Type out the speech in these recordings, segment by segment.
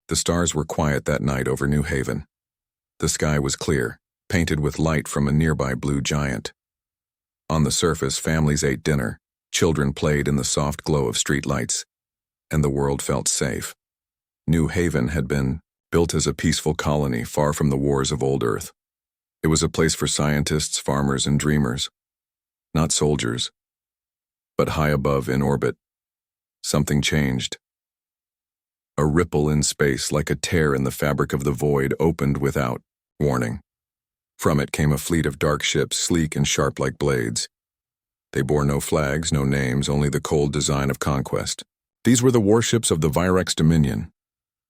The stars were quiet that night over New Haven. The sky was clear, painted with light from a nearby blue giant. On the surface, families ate dinner, children played in the soft glow of streetlights, and the world felt safe. New Haven had been built as a peaceful colony far from the wars of old Earth. It was a place for scientists, farmers, and dreamers. Not soldiers, but high above in orbit. Something changed. A ripple in space, like a tear in the fabric of the void, opened without warning. From it came a fleet of dark ships, sleek and sharp like blades. They bore no flags, no names, only the cold design of conquest. These were the warships of the Virex Dominion,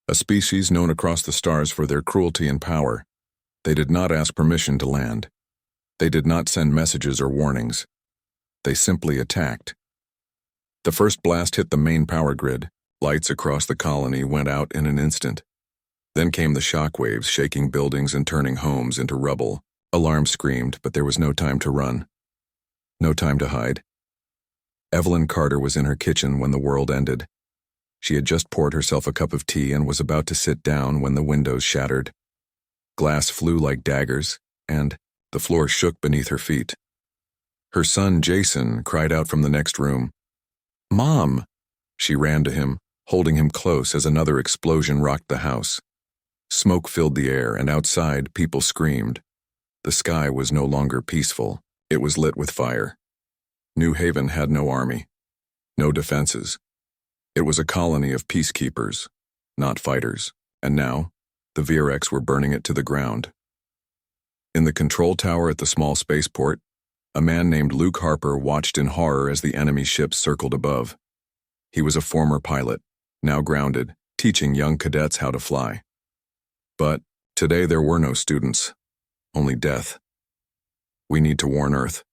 a species known across the stars for their cruelty and power. They did not ask permission to land. They did not send messages or warnings. They simply attacked. The first blast hit the main power grid. Lights across the colony went out in an instant. Then came the shockwaves, shaking buildings and turning homes into rubble. Alarms screamed, but there was no time to run. No time to hide. Evelyn Carter was in her kitchen when the world ended. She had just poured herself a cup of tea and was about to sit down when the windows shattered. Glass flew like daggers, and the floor shook beneath her feet. Her son, Jason, cried out from the next room. "Mom!" She ran to him, holding him close as another explosion rocked the house. Smoke filled the air, and outside, people screamed. The sky was no longer peaceful. It was lit with fire. New Haven had no army, no defenses. It was a colony of peacekeepers, not fighters, and now, the Virex were burning it to the ground. In the control tower at the small spaceport, a man named Luke Harper watched in horror as the enemy ships circled above. He was a former pilot, now grounded, teaching young cadets how to fly. But today there were no students, only death. "We need to warn Earth,"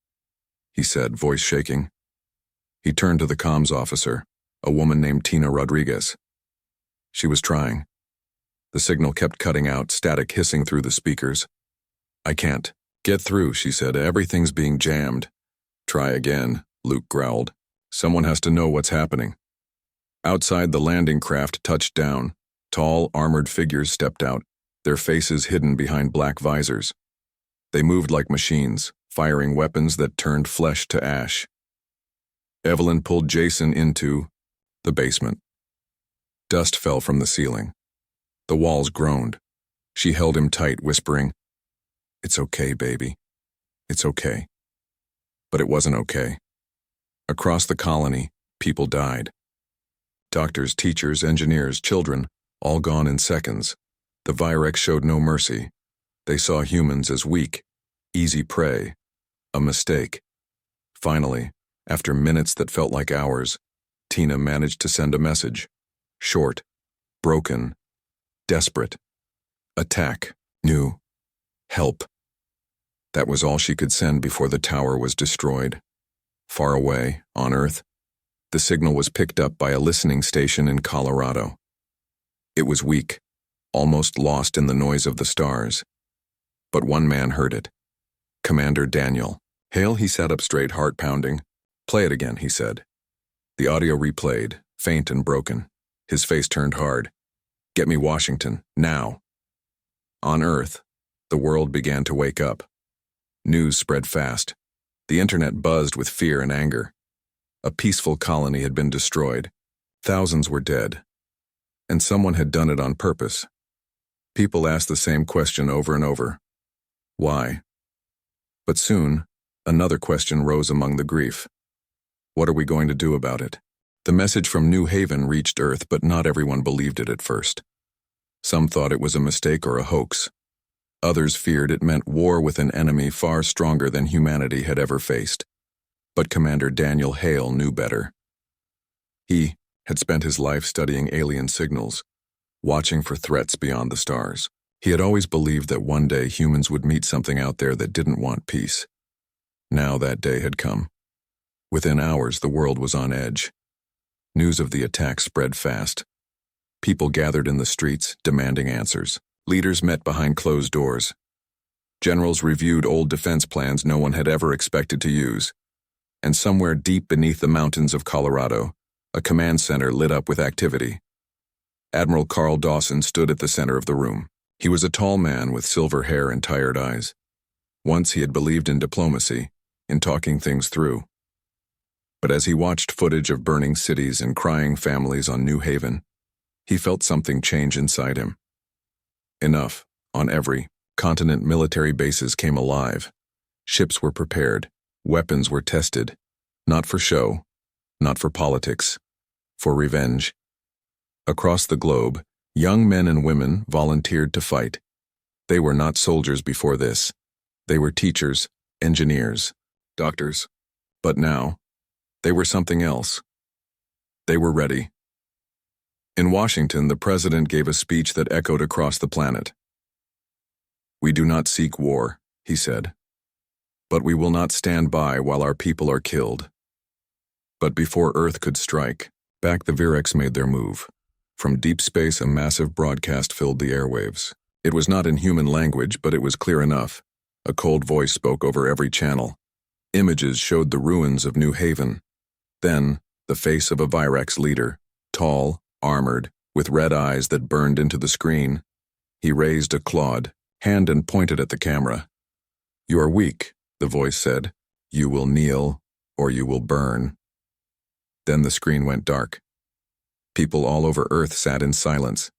he said, voice shaking. He turned to the comms officer, a woman named Tina Rodriguez. She was trying. The signal kept cutting out, static hissing through the speakers. "I can't get through," she said. "Everything's being jammed." "Try again," Luke growled. "Someone has to know what's happening." Outside, the landing craft touched down. Tall, armored figures stepped out, their faces hidden behind black visors. They moved like machines, firing weapons that turned flesh to ash. Evelyn pulled Jason into the basement. Dust fell from the ceiling. The walls groaned. She held him tight, whispering, "It's okay, baby. It's okay." But it wasn't okay. Across the colony, people died. Doctors, teachers, engineers, children, all gone in seconds. The Virex showed no mercy. They saw humans as weak, easy prey, a mistake. Finally, after minutes that felt like hours, Tina managed to send a message. Short, broken, desperate. Attack, new, help. That was all she could send before the tower was destroyed. Far away, on Earth, the signal was picked up by a listening station in Colorado. It was weak, almost lost in the noise of the stars. But one man heard it. Commander Daniel. "Hale," he sat up straight, heart pounding. "Play it again," he said. The audio replayed, faint and broken. His face turned hard. "Get me Washington, now." On Earth, the world began to wake up. News spread fast. The internet buzzed with fear and anger. A peaceful colony had been destroyed. Thousands were dead. And someone had done it on purpose. People asked the same question over and over. Why? But soon, another question rose among the grief. What are we going to do about it? The message from New Haven reached Earth, but not everyone believed it at first. Some thought it was a mistake or a hoax. Others feared it meant war with an enemy far stronger than humanity had ever faced. But Commander Daniel Hale knew better. He had spent his life studying alien signals, watching for threats beyond the stars. He had always believed that one day humans would meet something out there that didn't want peace. Now that day had come. Within hours, the world was on edge. News of the attack spread fast. People gathered in the streets, demanding answers. Leaders met behind closed doors. Generals reviewed old defense plans no one had ever expected to use. And somewhere deep beneath the mountains of Colorado, a command center lit up with activity. Admiral Carl Dawson stood at the center of the room. He was a tall man with silver hair and tired eyes. Once he had believed in diplomacy, in talking things through. But as he watched footage of burning cities and crying families on New Haven, he felt something change inside him. Enough. On every continent, military bases came alive. Ships were prepared. Weapons were tested. Not for show, not for politics, for revenge. Across the globe, young men and women volunteered to fight. They were not soldiers before this. They were teachers, engineers, doctors. But now, they were something else. They were ready. In Washington, the president gave a speech that echoed across the planet. "We do not seek war," he said. "But we will not stand by while our people are killed." But before Earth could strike back, the Virex made their move. From deep space, a massive broadcast filled the airwaves. It was not in human language, but it was clear enough. A cold voice spoke over every channel. Images showed the ruins of New Haven. Then, the face of a Virex leader, tall, armored, with red eyes that burned into the screen. He raised a clawed hand and pointed at the camera. "You are weak," the voice said. "You will kneel, or you will burn." Then the screen went dark. People all over Earth sat in silence.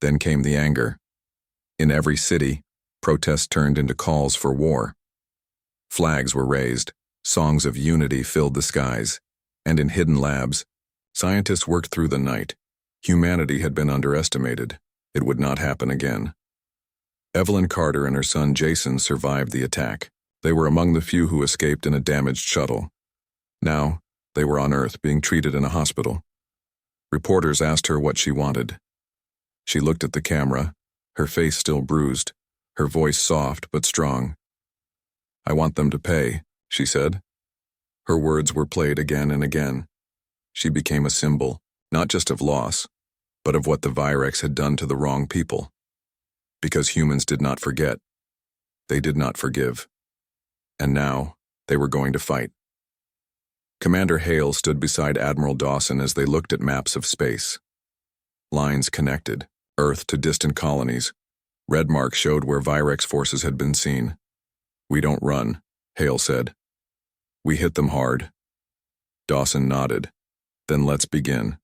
Then came the anger. In every city, protests turned into calls for war. Flags were raised, songs of unity filled the skies, and in hidden labs, scientists worked through the night. Humanity had been underestimated. It would not happen again. Evelyn Carter and her son Jason survived the attack. They were among the few who escaped in a damaged shuttle. Now, they were on Earth being treated in a hospital. Reporters asked her what she wanted. She looked at the camera, her face still bruised, her voice soft but strong. "I want them to pay," she said. Her words were played again and again. She became a symbol, not just of loss, but of what the Virex had done to the wrong people. Because humans did not forget. They did not forgive. And now, they were going to fight. Commander Hale stood beside Admiral Dawson as they looked at maps of space. Lines connected, Earth to distant colonies. Red marks showed where Virex forces had been seen. "We don't run," Hale said. "We hit them hard." Dawson nodded. "Then let's begin."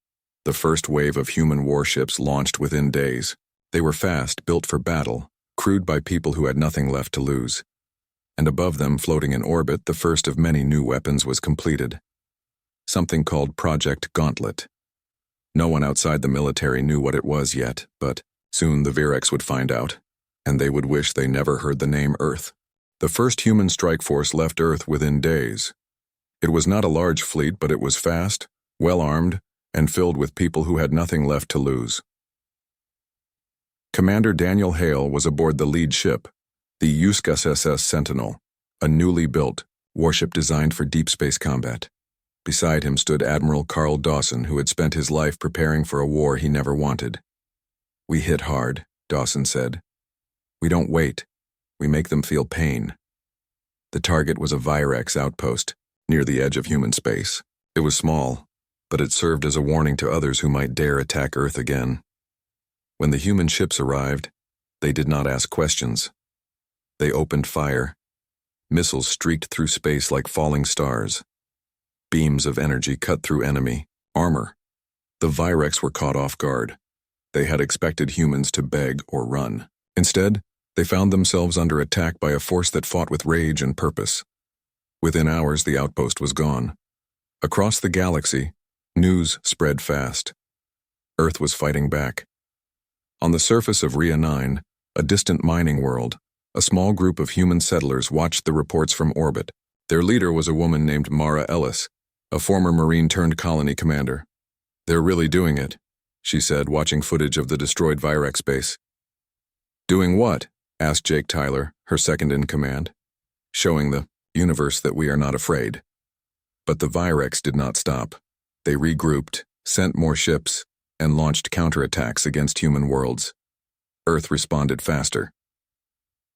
The first wave of human warships launched within days. They were fast, built for battle, crewed by people who had nothing left to lose. And above them, floating in orbit, the first of many new weapons was completed. Something called Project Gauntlet. No one outside the military knew what it was yet, but soon the Virex would find out, and they would wish they never heard the name Earth. The first human strike force left Earth within days. It was not a large fleet, but it was fast, well-armed, and filled with people who had nothing left to lose. Commander Daniel Hale was aboard the lead ship, the USCS Sentinel, a newly built warship designed for deep space combat. Beside him stood Admiral Carl Dawson, who had spent his life preparing for a war he never wanted. "We hit hard," Dawson said. "We don't wait. We make them feel pain." The target was a Virex outpost, near the edge of human space. It was small, but it served as a warning to others who might dare attack Earth again. When the human ships arrived, they did not ask questions. They opened fire. Missiles streaked through space like falling stars. Beams of energy cut through enemy armor. The Virex were caught off guard. They had expected humans to beg or run. Instead, they found themselves under attack by a force that fought with rage and purpose. Within hours, the outpost was gone. Across the galaxy, news spread fast. Earth was fighting back. On the surface of Rhea 9, a distant mining world, a small group of human settlers watched the reports from orbit. Their leader was a woman named Mara Ellis, a former Marine-turned-colony commander. "They're really doing it," she said, watching footage of the destroyed Virex base. "Doing what?" asked Jake Tyler, her second-in-command. "Showing the universe that we are not afraid." But the Virex did not stop. They regrouped, sent more ships, and launched counterattacks against human worlds. Earth responded faster.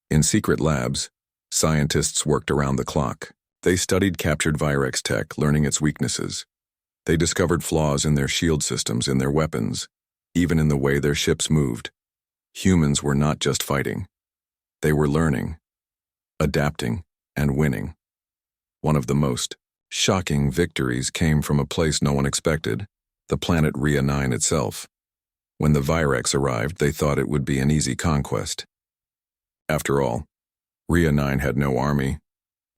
In secret labs, scientists worked around the clock. They studied captured Virex tech, learning its weaknesses. They discovered flaws in their shield systems, in their weapons, Even in the way their ships moved, humans were not just fighting. They were learning, adapting, and winning. One of the most shocking victories came from a place no one expected, the planet Rhea 9 itself. When the Virex arrived, they thought it would be an easy conquest. After all, Rhea 9 had no army,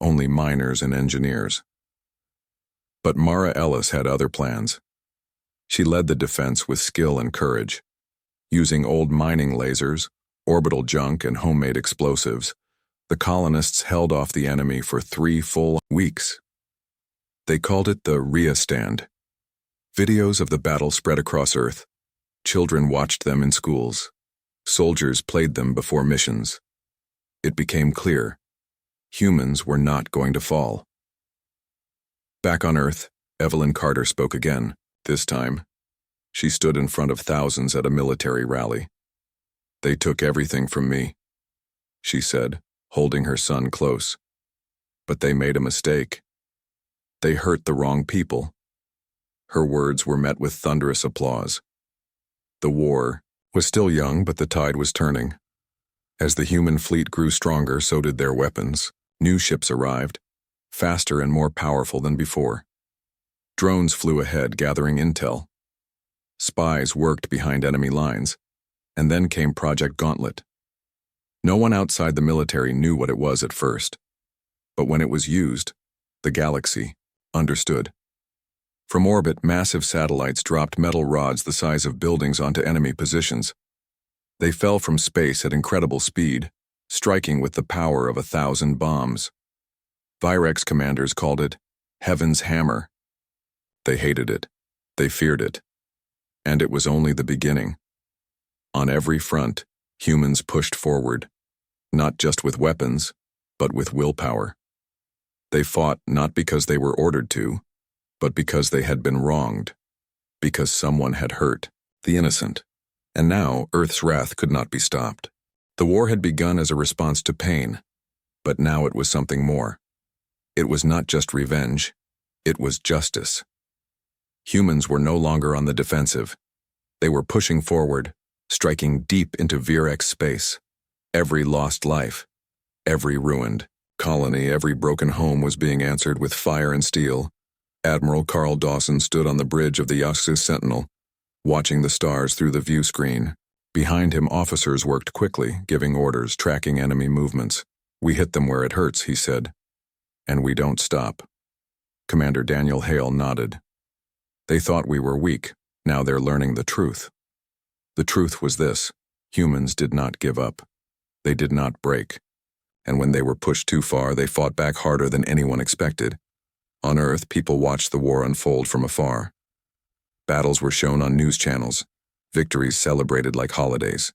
only miners and engineers. But Mara Ellis had other plans. She led the defense with skill and courage. Using old mining lasers, orbital junk, and homemade explosives, the colonists held off the enemy for 3 full weeks. They called it the Rhea Stand. Videos of the battle spread across Earth. Children watched them in schools. Soldiers played them before missions. It became clear, humans were not going to fall. Back on Earth, Evelyn Carter spoke again. This time, she stood in front of thousands at a military rally. "They took everything from me," she said, holding her son close. "But they made a mistake. They hurt the wrong people." Her words were met with thunderous applause. The war was still young, but the tide was turning. As the human fleet grew stronger, so did their weapons. New ships arrived, faster and more powerful than before. Drones flew ahead, gathering intel. Spies worked behind enemy lines, and then came Project Gauntlet. No one outside the military knew what it was at first, but when it was used, the galaxy understood. From orbit, massive satellites dropped metal rods the size of buildings onto enemy positions. They fell from space at incredible speed, striking with the power of 1,000 bombs. Virex commanders called it Heaven's Hammer. They hated it. They feared it. And it was only the beginning. On every front, humans pushed forward, not just with weapons, but with willpower. They fought not because they were ordered to, but because they had been wronged, because someone had hurt the innocent. And now, Earth's wrath could not be stopped. The war had begun as a response to pain, but now it was something more. It was not just revenge, it was justice. Humans were no longer on the defensive. They were pushing forward, striking deep into Virex space. Every lost life, every ruined colony, every broken home was being answered with fire and steel. Admiral Carl Dawson stood on the bridge of the Yaxis Sentinel, watching the stars through the view screen. Behind him, officers worked quickly, giving orders, tracking enemy movements. "We hit them where it hurts," he said. "And we don't stop." Commander Daniel Hale nodded. "They thought we were weak. Now they're learning the truth." The truth was this: humans did not give up. They did not break. And when they were pushed too far, they fought back harder than anyone expected. On Earth, people watched the war unfold from afar. Battles were shown on news channels, victories celebrated like holidays.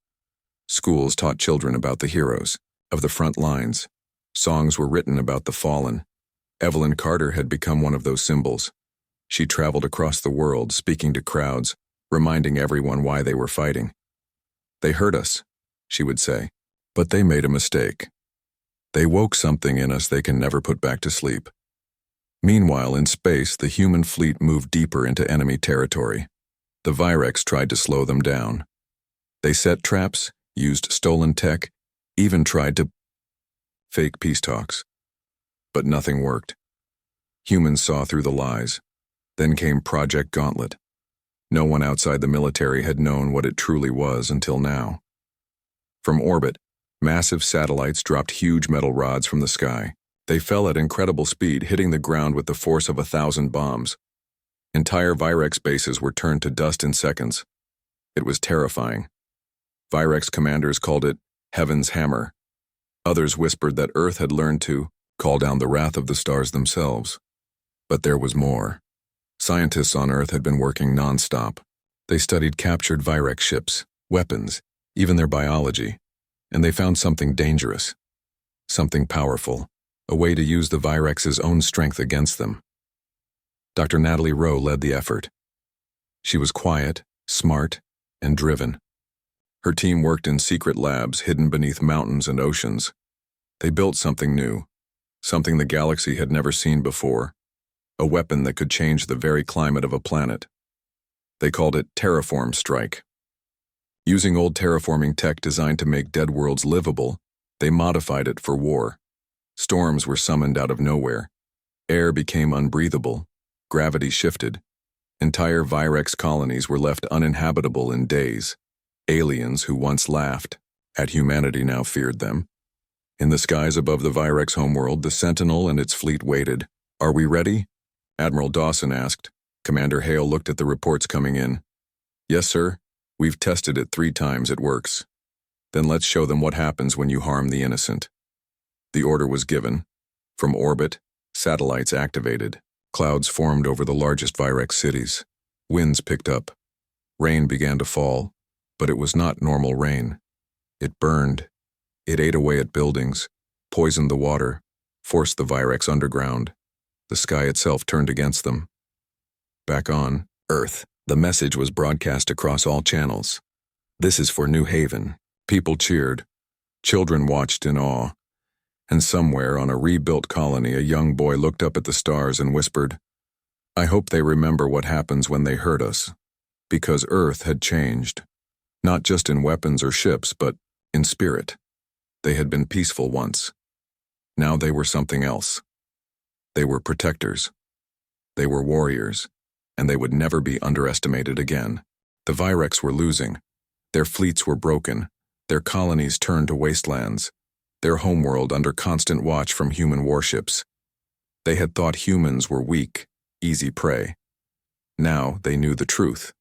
Schools taught children about the heroes of the front lines. Songs were written about the fallen. Evelyn Carter had become one of those symbols. She traveled across the world, speaking to crowds, reminding everyone why they were fighting. "They hurt us," she would say, "but they made a mistake. They woke something in us they can never put back to sleep." Meanwhile, in space, the human fleet moved deeper into enemy territory. The Virex tried to slow them down. They set traps, used stolen tech, even tried to fake peace talks. But nothing worked. Humans saw through the lies. Then came Project Gauntlet. No one outside the military had known what it truly was until now. From orbit, massive satellites dropped huge metal rods from the sky. They fell at incredible speed, hitting the ground with the force of 1,000 bombs. Entire Virex bases were turned to dust in seconds. It was terrifying. Virex commanders called it Heaven's Hammer. Others whispered that Earth had learned to call down the wrath of the stars themselves. But there was more. Scientists on Earth had been working non-stop. They studied captured Virex ships, weapons, even their biology, and they found something dangerous, something powerful, a way to use the Virex's own strength against them. Dr. Natalie Rowe led the effort. She was quiet, smart, and driven. Her team worked in secret labs hidden beneath mountains and oceans. They built something new, something the galaxy had never seen before, a weapon that could change the very climate of a planet. They called it Terraform Strike. Using old terraforming tech designed to make dead worlds livable, they modified it for war. Storms were summoned out of nowhere. Air became unbreathable. Gravity shifted. Entire Virex colonies were left uninhabitable in days. Aliens who once laughed at humanity now feared them. In the skies above the Virex homeworld, the Sentinel and its fleet waited. "Are we ready?" Admiral Dawson asked. Commander Hale looked at the reports coming in. "Yes, sir. We've tested it 3 times. It works." "Then let's show them what happens when you harm the innocent." The order was given. From orbit, satellites activated. Clouds formed over the largest Virex cities. Winds picked up. Rain began to fall, but it was not normal rain. It burned. It ate away at buildings, poisoned the water, forced the Virex underground. The sky itself turned against them. Back on Earth, the message was broadcast across all channels. "This is for New Haven." People cheered. Children watched in awe. And somewhere on a rebuilt colony, a young boy looked up at the stars and whispered, "I hope they remember what happens when they hurt us." Because Earth had changed. Not just in weapons or ships, but in spirit. They had been peaceful once. Now they were something else. They were protectors. They were warriors, and they would never be underestimated again. The Virex were losing. Their fleets were broken. Their colonies turned to wastelands. Their homeworld under constant watch from human warships. They had thought humans were weak, easy prey. Now they knew the truth.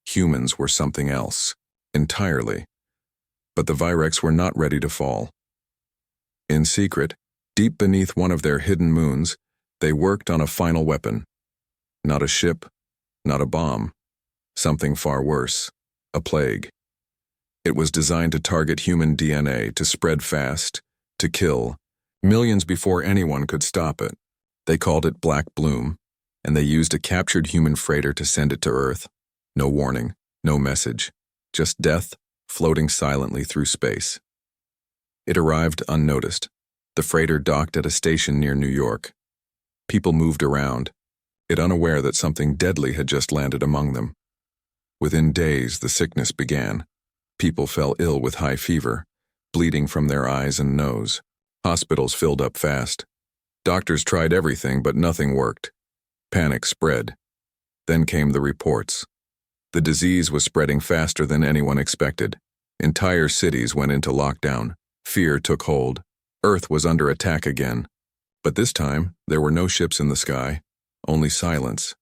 Humans were something else, entirely. But the Virex were not ready to fall. In secret, deep beneath one of their hidden moons, they worked on a final weapon. Not a ship, not a bomb. Something far worse, a plague. It was designed to target human DNA, to spread fast, to kill, millions before anyone could stop it. They called it Black Bloom, and they used a captured human freighter to send it to Earth. No warning, no message, just death floating silently through space. It arrived unnoticed. The freighter docked at a station near New York. People moved around, it unaware that something deadly had just landed among them. Within days, the sickness began. People fell ill with high fever, bleeding from their eyes and nose. Hospitals filled up fast. Doctors tried everything, but nothing worked. Panic spread. Then came the reports. The disease was spreading faster than anyone expected. Entire cities went into lockdown. Fear took hold. Earth was under attack again. But this time, there were no ships in the sky, only silence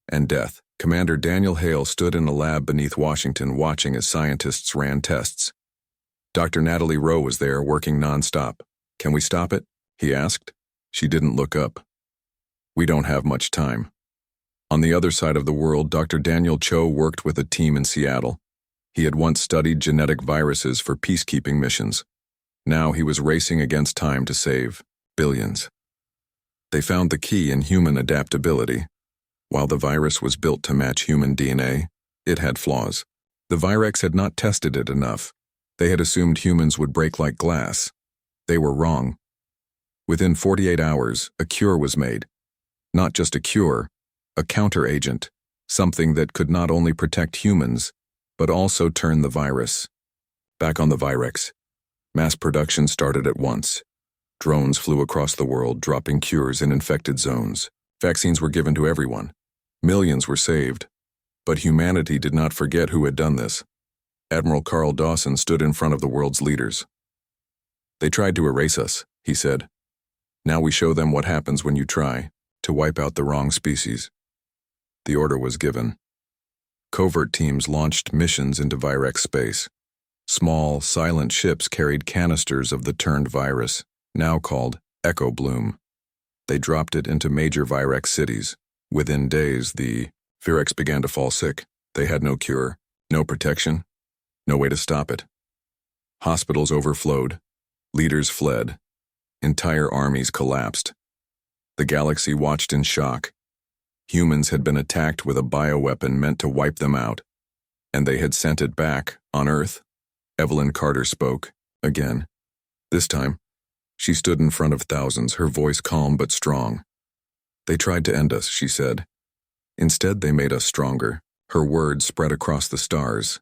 and death. Commander Daniel Hale stood in a lab beneath Washington watching as scientists ran tests. Dr. Natalie Rowe was there working nonstop. "Can we stop it?" he asked. She didn't look up. "We don't have much time." On the other side of the world, Dr. Daniel Cho worked with a team in Seattle. He had once studied genetic viruses for peacekeeping missions. Now he was racing against time to save billions. They found the key in human adaptability. While the virus was built to match human DNA, it had flaws. The Virex had not tested it enough. They had assumed humans would break like glass. They were wrong. Within 48 hours, a cure was made. Not just a cure, a counter-agent, something that could not only protect humans, but also turn the virus. Back on the Virex, mass production started at once. Drones flew across the world, dropping cures in infected zones. Vaccines were given to everyone. Millions were saved. But humanity did not forget who had done this. Admiral Carl Dawson stood in front of the world's leaders. "They tried to erase us," he said. "Now we show them what happens when you try to wipe out the wrong species." The order was given. Covert teams launched missions into Virex space. Small, silent ships carried canisters of the turned virus, now called Echo Bloom. They dropped it into major Virex cities. Within days, the Virex began to fall sick. They had no cure, no protection, no way to stop it. Hospitals overflowed. Leaders fled. Entire armies collapsed. The galaxy watched in shock. Humans had been attacked with a bioweapon meant to wipe them out, and they had sent it back on Earth. Evelyn Carter spoke, again. This time, she stood in front of thousands, her voice calm but strong. "They tried to end us," she said. "Instead, they made us stronger." Her words spread across the stars.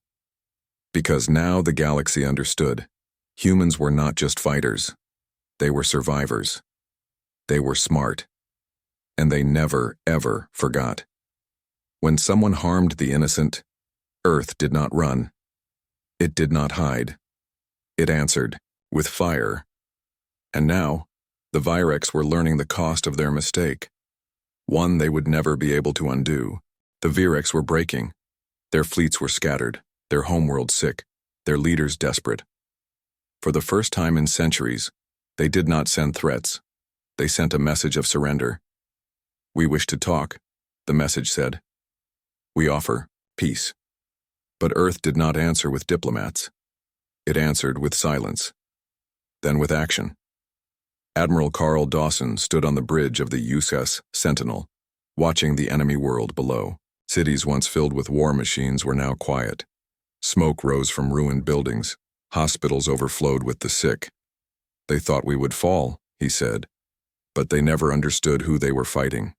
Because now the galaxy understood. Humans were not just fighters. They were survivors. They were smart. And they never, ever forgot. When someone harmed the innocent, Earth did not run. It did not hide. It answered, with fire. And now, the Virex were learning the cost of their mistake. One they would never be able to undo. The Virex were breaking. Their fleets were scattered, their homeworld sick, their leaders desperate. For the first time in centuries, they did not send threats. They sent a message of surrender. "We wish to talk," the message said. "We offer peace." But Earth did not answer with diplomats. It answered with silence, then with action. Admiral Carl Dawson stood on the bridge of the USS Sentinel, watching the enemy world below. Cities once filled with war machines were now quiet. Smoke rose from ruined buildings. Hospitals overflowed with the sick. "They thought we would fall," he said, but they never understood who they were fighting.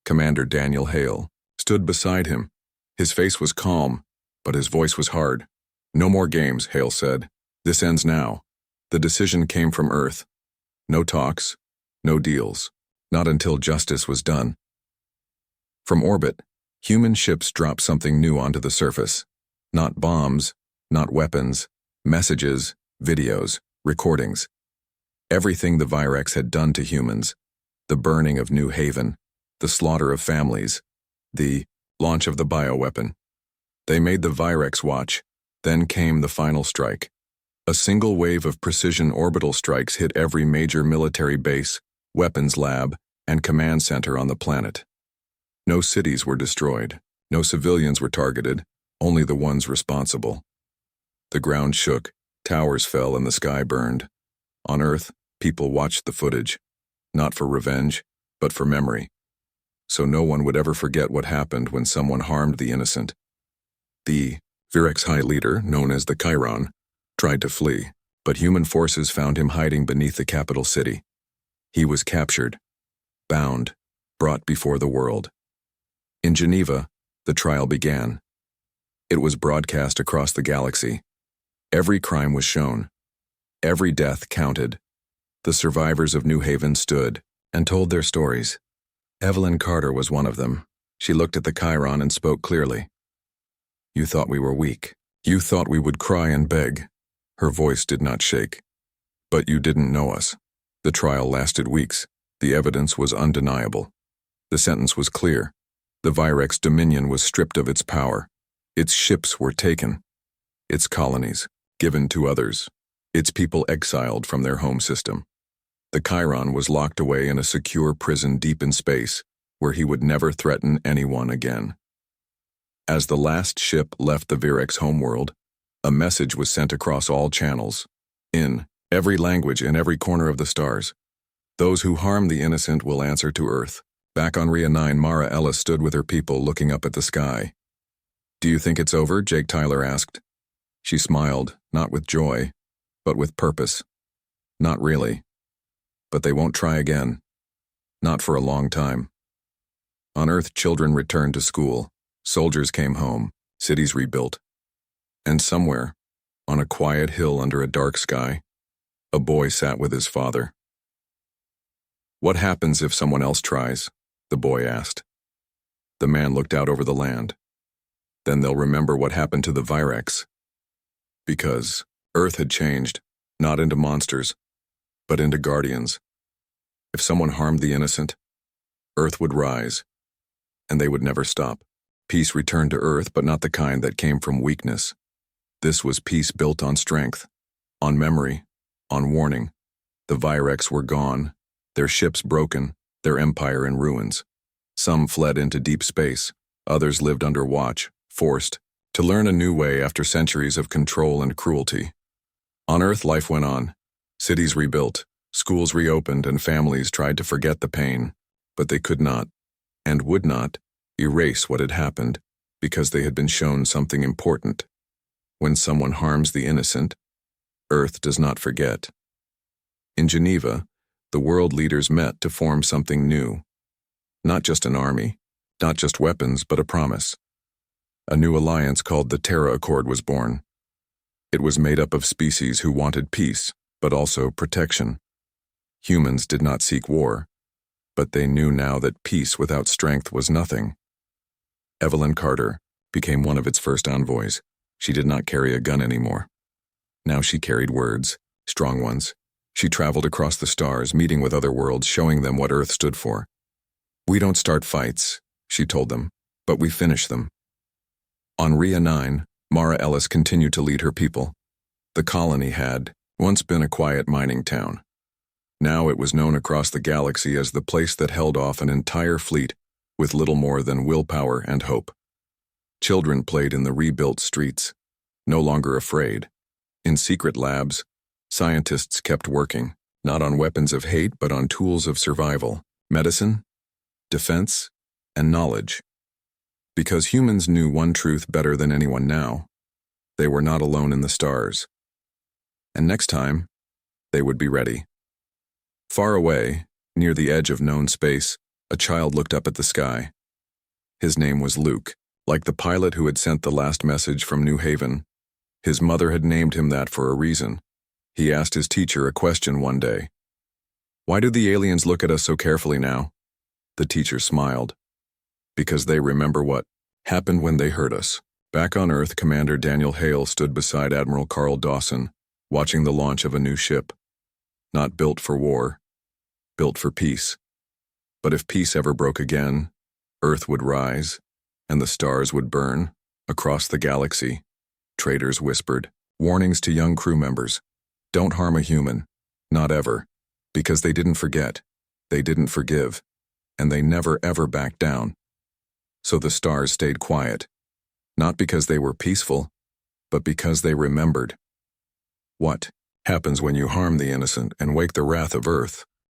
Commander Daniel Hale stood beside him. His face was calm, but his voice was hard. "No more games," Hale said. "This ends now." The decision came from Earth. No talks, no deals, not until justice was done. From orbit, human ships dropped something new onto the surface. Not bombs, not weapons, messages, videos, recordings. Everything the Virex had done to humans, the burning of New Haven, the slaughter of families, the launch of the bioweapon. They made the Virex watch. Then came the final strike. A single wave of precision orbital strikes hit every major military base, weapons lab, and command center on the planet. No cities were destroyed. No civilians were targeted, only the ones responsible. The ground shook, towers fell, and the sky burned. On Earth, people watched the footage, not for revenge, but for memory. So no one would ever forget what happened when someone harmed the innocent. The Virex High leader, known as the Chiron, tried to flee, but human forces found him hiding beneath the capital city. He was captured, bound, brought before the world. In Geneva, the trial began. It was broadcast across the galaxy. Every crime was shown. Every death counted. The survivors of New Haven stood and told their stories. Evelyn Carter was one of them. She looked at the Chiron and spoke clearly. "You thought we were weak. You thought we would cry and beg." Her voice did not shake. "But you didn't know us." The trial lasted weeks. The evidence was undeniable. The sentence was clear. The Virex Dominion was stripped of its power. Its ships were taken. Its colonies given to others. Its people exiled from their home system. The Chiron was locked away in a secure prison deep in space, where he would never threaten anyone again. As the last ship left the Virex homeworld, a message was sent across all channels, in every language, in every corner of the stars. Those who harm the innocent will answer to Earth. Back on Rhea 9, Mara Ellis stood with her people looking up at the sky. "Do you think it's over?" Jake Tyler asked. She smiled, not with joy, but with purpose. "Not really. But they won't try again. Not for a long time." On Earth, children returned to school. Soldiers came home. Cities rebuilt. And somewhere, on a quiet hill under a dark sky, a boy sat with his father. "What happens if someone else tries?" the boy asked. The man looked out over the land. "Then they'll remember what happened to the Virex." Because Earth had changed, not into monsters, but into guardians. If someone harmed the innocent, Earth would rise, and they would never stop. Peace returned to Earth, but not the kind that came from weakness. This was peace built on strength, on memory, on warning. The Virex were gone, their ships broken, their empire in ruins. Some fled into deep space, others lived under watch, forced to learn a new way after centuries of control and cruelty. On Earth, life went on. Cities rebuilt, schools reopened, and families tried to forget the pain, but they could not, and would not, erase what had happened because they had been shown something important. When someone harms the innocent, Earth does not forget. In Geneva, the world leaders met to form something new. Not just an army, not just weapons, but a promise. A new alliance called the Terra Accord was born. It was made up of species who wanted peace, but also protection. Humans did not seek war, but they knew now that peace without strength was nothing. Evelyn Carter became one of its first envoys. She did not carry a gun anymore. Now she carried words, strong ones. She traveled across the stars, meeting with other worlds, showing them what Earth stood for. "We don't start fights," she told them, "but we finish them." On Rhea 9, Mara Ellis continued to lead her people. The colony had once been a quiet mining town. Now it was known across the galaxy as the place that held off an entire fleet with little more than willpower and hope. Children played in the rebuilt streets, no longer afraid. In secret labs, scientists kept working, not on weapons of hate but on tools of survival, medicine, defense, and knowledge. Because humans knew one truth better than anyone now: they were not alone in the stars. And next time, they would be ready. Far away, near the edge of known space, a child looked up at the sky. His name was Luke, like the pilot who had sent the last message from New Haven. His mother had named him that for a reason. He asked his teacher a question one day. "Why do the aliens look at us so carefully now?" The teacher smiled. "Because they remember what happened when they hurt us." Back on Earth, Commander Daniel Hale stood beside Admiral Carl Dawson, watching the launch of a new ship. Not built for war, built for peace. But if peace ever broke again, Earth would rise, and the stars would burn across the galaxy. Traitors whispered warnings to young crew members. Don't harm a human, not ever, because they didn't forget, they didn't forgive, and they never ever backed down. So the stars stayed quiet, not because they were peaceful, but because they remembered. What happens when you harm the innocent and wake the wrath of Earth?